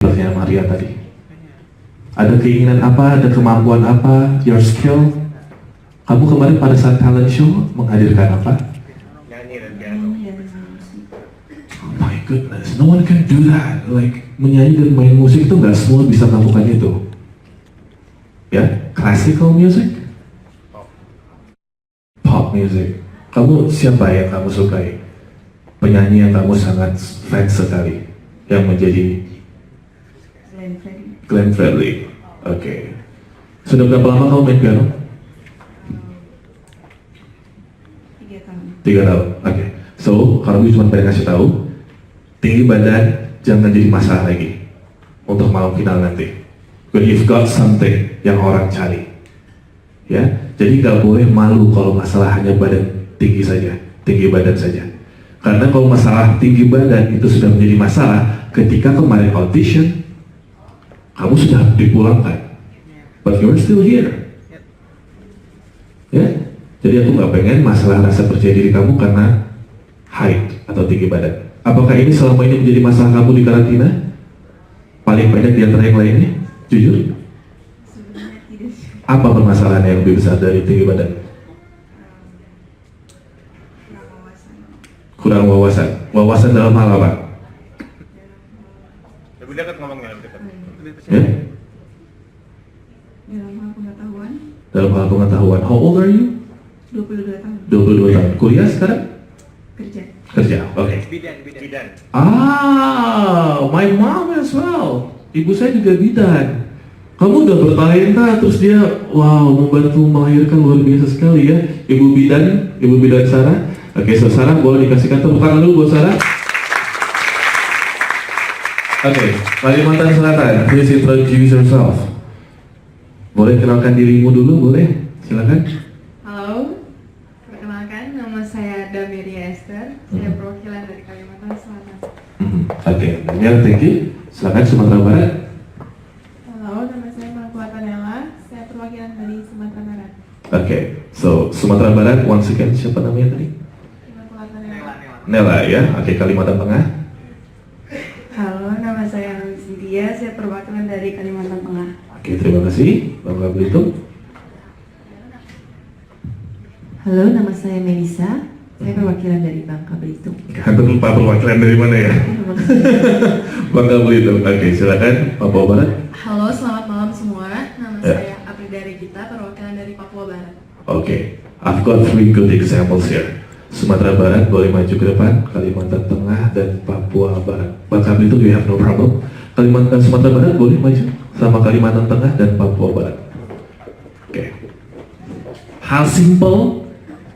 Pertanyaan Maria tadi. Ada keinginan apa, ada kemampuan apa, your skill. Kamu kemarin pada saat talent show menghadirkan apa? Nyanyi dan piano. Oh my goodness, no one can do that. Like, menyanyi dan main musik itu nggak semua bisa melakukan itu. Ya, classical music, pop music. Kamu siapa yang kamu sukai? Penyanyi yang kamu sangat fans sekali, yang menjadi Glenn Fredly. Oke. Sudah berapa lama kamu main piano? 3 tahun. 3 tahun. Oke. So, kalau gue cuma pengen kasih tahu, tinggi badan jangan jadi masalah lagi untuk malam final nanti. When you've got something yang orang cari, ya. Jadi nggak boleh malu kalau masalah hanya badan tinggi saja, tinggi badan saja. Karena kalau masalah tinggi badan itu sudah menjadi masalah ketika kemarin audition, kamu sudah dipulangkan, but you're still here. Ya, jadi aku nggak pengen masalah rasa percaya diri kamu karena height atau tinggi badan. Apakah ini selama ini menjadi masalah kamu di karantina? Paling banyak di antara yang lainnya? Jujur? Sebenarnya tidak. Apa permasalahan yang lebih besar dari tinggi badan? Kurang wawasan. Kurang wawasan. Wawasan dalam hal apa? Lebih dekat ngomongnya, lebih dekat. Ya? Dalam hal pengetahuan, Dalam hal pengetahuan. How old are you? 22 tahun. 22 tahun. Kuliah sekarang? Kerja. Kerja. Oke. Bidan. Ah, my mom as well. Ibu saya juga bidan. Kamu udah bertalenta, terus dia, wow, membantu melahirkan luar biasa sekali ya. Ibu bidan Sarah. Oke, so Sarah boleh dikasihkan tepuk tangan dulu buat Sarah. Oke, Kalimantan Selatan, please introduce yourself. Boleh kenalkan dirimu dulu, boleh? Silakan. Halo, perkenalkan nama saya Dameria Esther. Saya perwakilan dari Kalimantan Selatan. Oke, Daniel, thank you. Silakan Sumatera Barat. Halo, nama saya Markuata Nela. Saya perwakilan dari Sumatera Barat. Oke, so Sumatera Barat, once again, siapa namanya tadi? Markuata Nela. Nela ya, oke, Kalimantan Tengah. Halo, nama saya Cynthia. Saya perwakilan dari Kalimantan Tengah. Oke, terima kasih, Bangka Belitung. Halo, nama saya Melisa. Saya perwakilan dari Bangka Belitung. Kantor lupa perwakilan dari mana ya? Bangka Belitung. Oke, silakan Papua Barat. Halo, selamat malam semua. Nama Ya. saya Apridari Gita, perwakilan dari Papua Barat. Oke, I've got 3 good examples here. Sumatera Barat boleh maju ke depan, Kalimantan Tengah dan Papua Barat. Bangka Belitung, you have no problem. Sumatera Barat boleh maju sama Kalimantan Tengah dan Papua Barat. Oke. Hal simple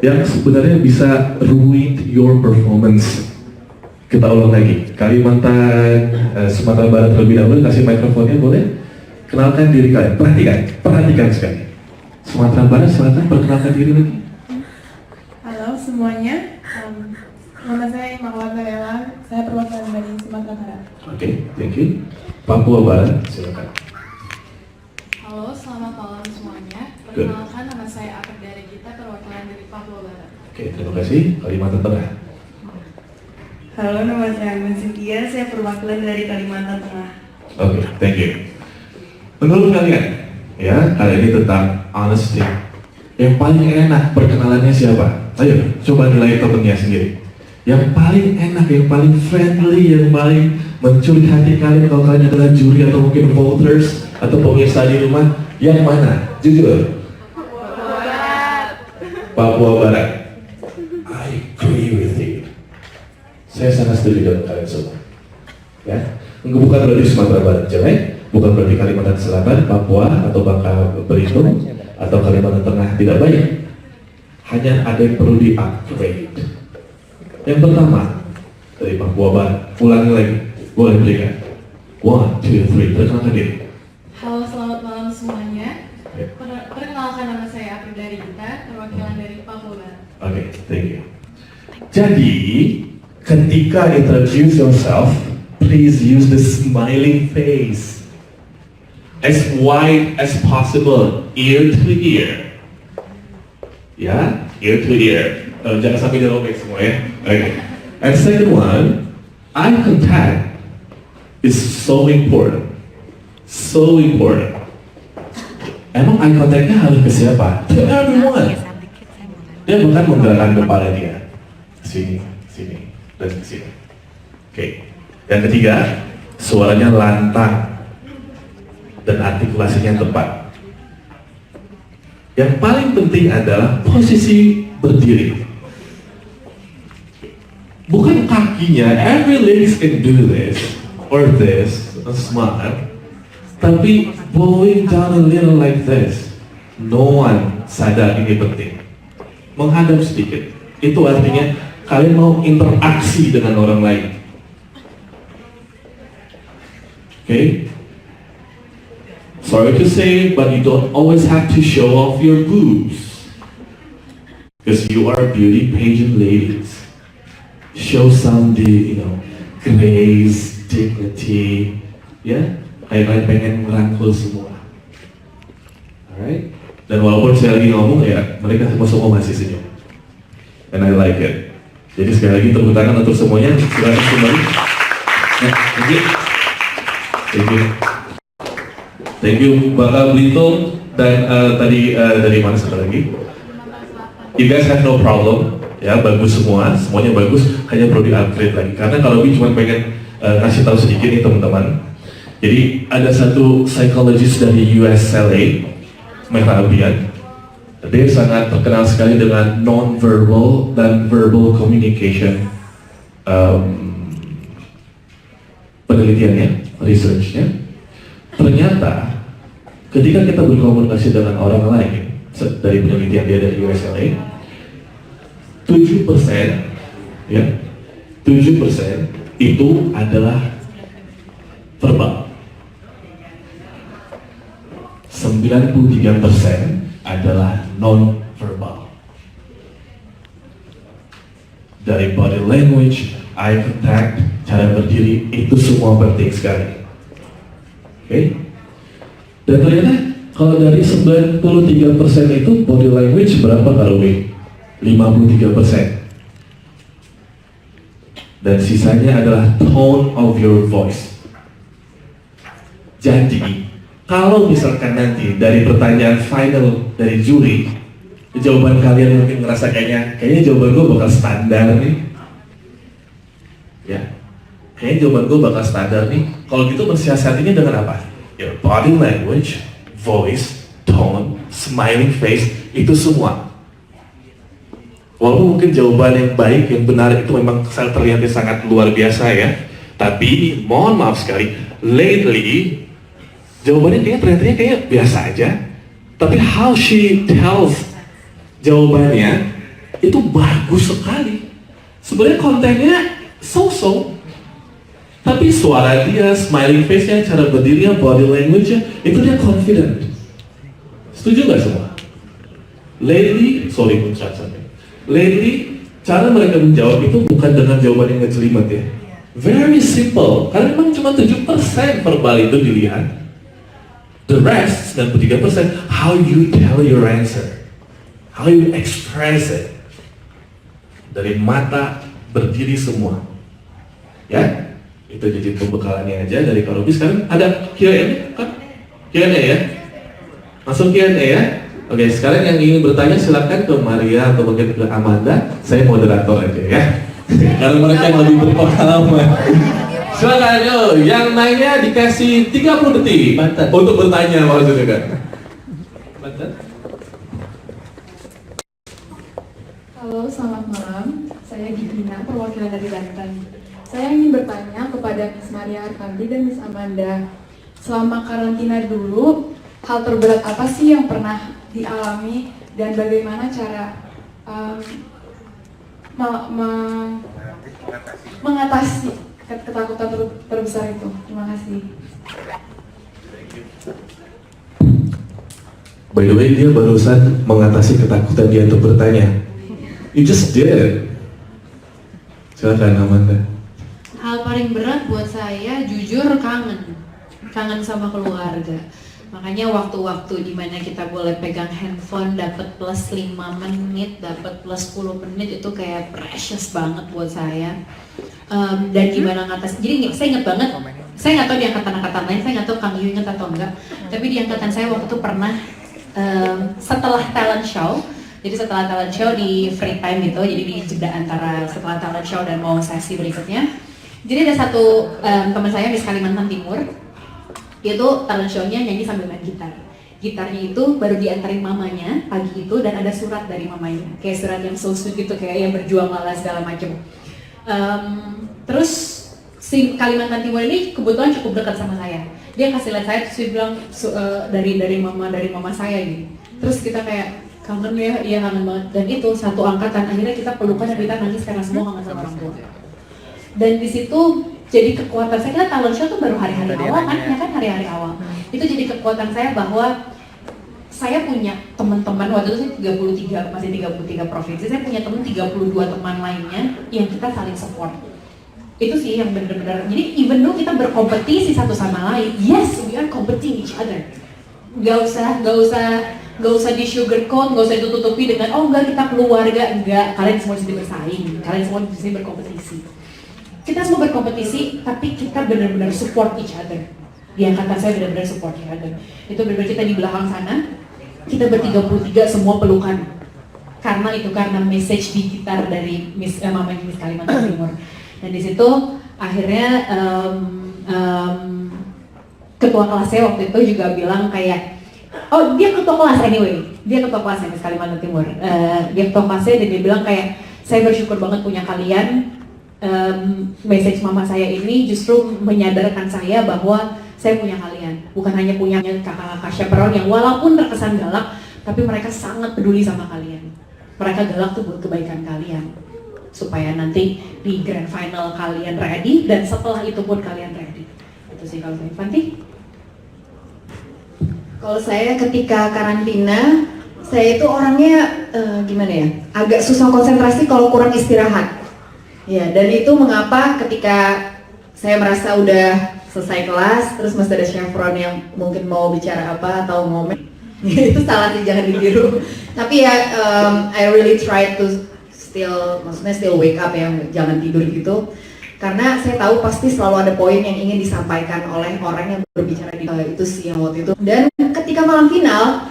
yang sebenarnya bisa ruin your performance. Kita ulang lagi. Kalimantan, Sumatera Barat terlebih dahulu, kasih mikrofonnya boleh. Kenalkan diri kalian. Perhatikan sekali. Sumatera Barat, silakan perkenalkan diri lagi. Halo semuanya, nama saya Markuata Nela. Saya perwakilan dari Sumatera Barat. Oke, thank you. Papua Barat, silakan. Halo, selamat malam semuanya. Good. Perkenalkan nama saya Apridari Gita, perwakilan dari Papua Barat. Oke, terima kasih. Kalimantan Tengah. Halo, nama saya Cynthia. Saya perwakilan dari Kalimantan Tengah. Oke, thank you. Menurut kalian, ya, kali ini tentang honesty. Yang paling enak perkenalannya siapa? Ayo, coba nilai tokennya sendiri. Yang paling enak, yang paling friendly, yang paling mencuri hati kalian kalau kalian adalah juri atau mungkin voters atau pemirsa di rumah, yang mana? Jujur. Papua Barat. I agree with you. Saya sangat setuju dengan kalian semua. Ya, bukan berarti Sumatera Barat jelek, bukan berarti Kalimantan Selatan, Papua atau Bangka Belitung atau Kalimantan Tengah tidak baik. Hanya ada yang perlu di-upgrade. Yang pertama dari Papua Barat, ulangi lagi, boleh berikan. 1, 2, 3, perkenalkan diri. Halo, selamat malam semuanya. Ya. Perkenalkan nama saya Apridari Gita, perwakilan dari Papua Barat. Oke, thank you. Jadi, ketika introduce yourself, please use the smiling face. As wide as possible, ear to ear. Ya, ear to ear. Jangan sampai dirobek semua ya. Oke. And second one, eye contact is so important. So important. Emang eye contact-nya harus ke siapa? To everyone. Dia bukan menggerakkan kepala dia. Sini, sini, dan ke sini. Oke. Yang ketiga, suaranya lantang dan artikulasinya tepat. Yang paling penting adalah posisi berdiri. Bukan kakinya, every ladies can do this or this, smart. Tapi bowing down a little like this, no one sadar ini penting. Menghadap sedikit, itu artinya kalian mau interaksi dengan orang lain. Okay? Sorry to say, but you don't always have to show off your boobs. Because you are beauty pageant ladies. Show some, grace, dignity, ya. Kalian pengen merangkul semua. Alright? Dan walaupun saya lagi ngomong ya, mereka semua masih senyum. And I like it. Jadi sekali lagi tepuk tangan untuk semuanya. Silakan kembali. Thank you. Thank you. Thank you Bapak Blito dan tadi dari mana satu lagi? You guys have no problem. Ya, bagus semua, semuanya bagus, hanya perlu di-upgrade lagi. Karena kalau Bi cuma pengen ngasih tahu sedikit nih teman-teman. Jadi ada satu psychologist dari USLA, Mehta Abian. Dia sangat terkenal sekali dengan non-verbal dan verbal communication penelitiannya, researchnya. Ternyata ketika kita berkomunikasi dengan orang lain, dari penelitian dia dari USLA, 7% ya, 7% itu adalah verbal, 93% adalah non-verbal. Dari body language, eye contact, cara berdiri, itu semua penting sekali. Oke? Dan ternyata kalau dari 93% itu body language berapa kalau W? 53%. Dan sisanya adalah tone of your voice. Jadi, kalau misalkan nanti dari pertanyaan final dari juri, jawaban kalian mungkin ngerasa kayaknya jawaban gue bakal standar nih. Ya, kayaknya jawaban gue bakal standar nih. Kalau gitu mensiasatinya dengan apa? Your body language, voice, tone, smiling face, itu semua. Walaupun mungkin jawaban yang baik, yang benar itu memang terlihatnya sangat luar biasa ya. Tapi mohon maaf sekali, lately jawabannya ternyata biasa aja. Tapi how she tells jawabannya itu bagus sekali. Sebenarnya kontennya so-so. Tapi suara dia, smiling face-nya, cara berdirinya, body language-nya, itu dia confident. Setuju nggak semua? Lately, sorry lately, cara mereka menjawab itu bukan dengan jawaban yang ngejelimet ya. Very simple, karena memang cuma 7% verbal itu dilihat. The rest, 93%, how you tell your answer, how you express it. Dari mata, berdiri semua. Ya, itu jadi pembekalannya aja dari Karobi. Sekarang ada Q&A kan? Q&A ya? Masuk Q&A ya? Oke, sekarang yang ingin bertanya silakan ke Maria atau mungkin ke Amanda. Saya moderator aja ya. Karena mereka yang lebih berpengalaman. Silakan, yang nanya dikasih 30 detik untuk bertanya maksudnya kan. Halo, selamat malam. Saya Gigina, perwakilan dari Banten. Saya ingin bertanya kepada Miss Maria Arkamdi dan Miss Amanda. Selama karantina dulu, hal terberat apa sih yang pernah dialami dan bagaimana cara mengatasi ketakutan terbesar itu? Terima kasih. By the way, dia barusan mengatasi ketakutan dia untuk bertanya. You just did. Silakan Amanda. Hal paling berat buat saya jujur kangen sama keluarga. Makanya waktu-waktu dimana kita boleh pegang handphone dapat plus 5 menit, dapat plus 10 menit itu kayak precious banget buat saya. Dan gimana ngatas, jadi saya ingat banget Saya nggak tahu di angkatan-angkatan lain, saya nggak tahu Kang Yu ingat atau enggak. Tapi di angkatan saya waktu itu pernah setelah talent show, jadi setelah talent show di free time gitu, jadi di jeda antara setelah talent show dan mau sesi berikutnya. Jadi ada satu teman saya di Kalimantan Timur, dia tuh talent show-nya nyanyi sambil main gitar. Gitarnya itu baru diantarin mamanya pagi itu dan ada surat dari mamanya, kayak surat yang so sweet gitu, kayak yang berjuang malah segala macam. Terus si Kalimantan Timur ini kebetulan cukup dekat sama saya. Dia kasih lihat saya, terus dia bilang dari mama saya gitu. Terus kita kayak kangen ya, iya kangen banget. Dan itu satu angkatan, akhirnya kita pelukan dan kita nangis karena semua kangen sama orang tua. Dan di situ jadi kekuatan saya, kan talent show tuh baru hari-hari awal kan, ya kan hari-hari awal. Itu jadi kekuatan saya bahwa saya punya teman-teman, waktu itu saya masih 33 provinsi, saya punya teman 32 teman lainnya yang kita saling support. Itu sih yang benar-benar, jadi even though kita berkompetisi satu sama lain, yes we are competing each other. Gak usah di sugarcoat, gak usah ditutupi dengan oh enggak kita keluarga, enggak, kalian semua di sini bersaing, kalian semua di sini berkompetisi. Kita semua berkompetisi, tapi kita benar-benar support each other. Di angkatan saya benar-benar support each other. Itu benar-benar kita di belakang sana, kita ber-33 semua pelukan. Karena message di gitar dari mamanya Miss Kalimantan Timur. Dan di situ akhirnya ketua kelas saya waktu itu juga bilang kayak, oh dia ketua kelas anyway, dia ketua kelasnya Miss Kalimantan Timur. Dia ketua kelasnya dan dia bilang kayak, saya bersyukur banget punya kalian. Message mama saya ini justru menyadarkan saya bahwa saya punya kalian, bukan hanya punya kakak-kakak chaperone yang walaupun terkesan galak, tapi mereka sangat peduli sama kalian. Mereka galak tuh buat kebaikan kalian, supaya nanti di grand final kalian ready, dan setelah itu pun kalian ready. Itu sih kalau saya. Fanti? Kalau saya ketika karantina, saya itu orangnya gimana ya, agak susah konsentrasi kalau kurang istirahat. Ya, dan itu mengapa ketika saya merasa udah selesai kelas, terus masih ada chaperone yang mungkin mau bicara apa atau ngomong, itu salah sih, jangan ditiru. Tapi ya, I really try to still wake up ya, jangan tidur gitu. Karena saya tahu pasti selalu ada poin yang ingin disampaikan oleh orang yang berbicara di itu sih yang waktu itu. Dan ketika malam final,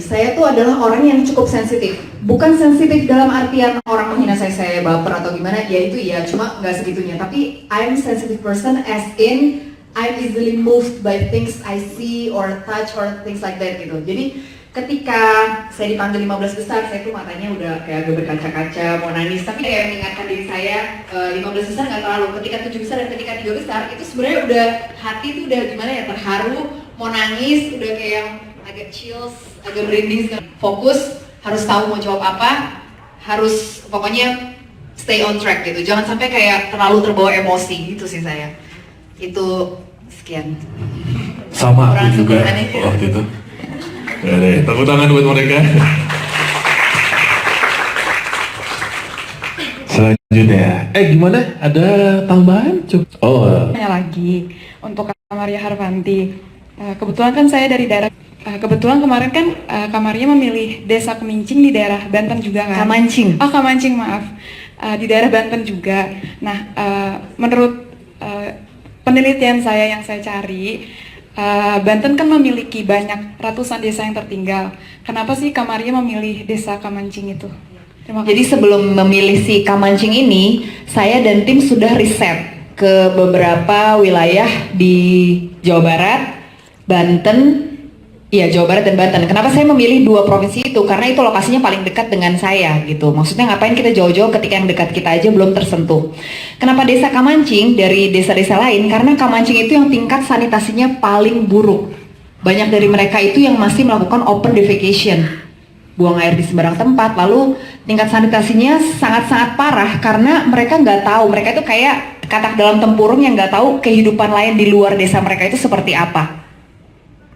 saya tuh adalah orang yang cukup sensitif. Bukan sensitif dalam artian orang menghina saya baper atau gimana, ya itu ya, cuma nggak segitunya. Tapi I'm sensitive person as in I'm easily moved by things I see or touch or things like that gitu. Jadi ketika saya dipanggil 15 besar, saya tuh matanya udah kayak agak berkaca-kaca, mau nangis. Tapi kayak mengingatkan diri saya, 15 besar nggak terlalu. Ketika 7 besar dan ketika 3 besar, itu sebenarnya udah hati tuh udah gimana ya, terharu, mau nangis, udah kayak agak chills, agak merinding, fokus, harus tahu mau jawab apa, harus pokoknya stay on track gitu, jangan sampai kayak terlalu terbawa emosi gitu sih saya. Itu sekian. Sama aku juga waktu itu. Ya deh, tepuk tangan buat mereka. Selanjutnya, gimana? Ada tambahan? Tanya lagi untuk Kak Maria Harvanti. Kebetulan kan saya dari daerah. Kebetulan kemarin kan Kak Maria memilih Desa Kemincing di daerah Banten juga kan? Kamancing. Oh, Kamancing, maaf. Di daerah Banten juga. Nah, menurut penelitian saya yang saya cari, Banten kan memiliki banyak ratusan desa yang tertinggal. Kenapa sih Kak Maria memilih Desa Kamancing itu? Terima kasih. Jadi sebelum memilih si Kamancing ini, saya dan tim sudah riset ke beberapa wilayah di Jawa Barat, Banten, Jawa Barat dan Banten. Kenapa saya memilih dua provinsi itu? Karena itu lokasinya paling dekat dengan saya gitu. Maksudnya ngapain kita jauh-jauh ketika yang dekat kita aja belum tersentuh. Kenapa Desa Kamancing dari desa-desa lain? Karena Kamancing itu yang tingkat sanitasinya paling buruk. Banyak dari mereka itu yang masih melakukan open defecation, buang air di sembarang tempat. Lalu tingkat sanitasinya sangat-sangat parah karena mereka nggak tahu. Mereka itu kayak katak dalam tempurung yang nggak tahu kehidupan lain di luar desa mereka itu seperti apa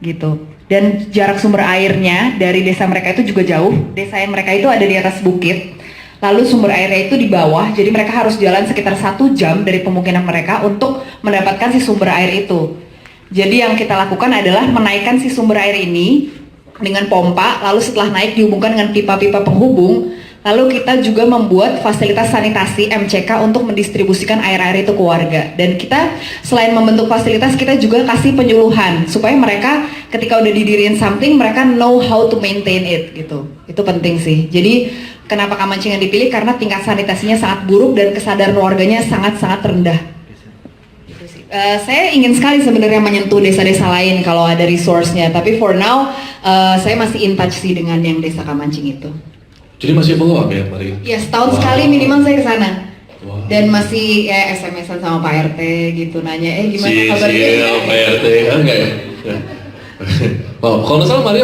gitu. Dan jarak sumber airnya dari desa mereka itu juga jauh. Desa yang mereka itu ada di atas bukit, lalu sumber airnya itu di bawah. Jadi mereka harus jalan sekitar 1 jam dari pemukiman mereka untuk mendapatkan si sumber air itu. Jadi yang kita lakukan adalah menaikkan si sumber air ini dengan pompa, lalu setelah naik dihubungkan dengan pipa-pipa penghubung, Lalu kita juga membuat fasilitas sanitasi MCK untuk mendistribusikan air-air itu ke warga. Dan kita selain membentuk fasilitas, kita juga kasih penyuluhan supaya mereka ketika udah didiriin something, mereka know how to maintain it gitu. Itu penting sih. Jadi kenapa Kamancing yang dipilih? Karena tingkat sanitasinya sangat buruk dan kesadaran warganya sangat-sangat rendah. Gitu sih. Saya ingin sekali sebenarnya menyentuh desa-desa lain kalau ada resource-nya. Tapi for now, saya masih in touch sih dengan yang desa Kamancing itu. Jadi masih follow up ya, Mari? Ya, setahun sekali minimal saya ke sana. Dan masih ya SMS-an sama Pak RT gitu, nanya gimana kabarnya? Pak RT kan enggak ya? Wow, kalau nggak salah Mari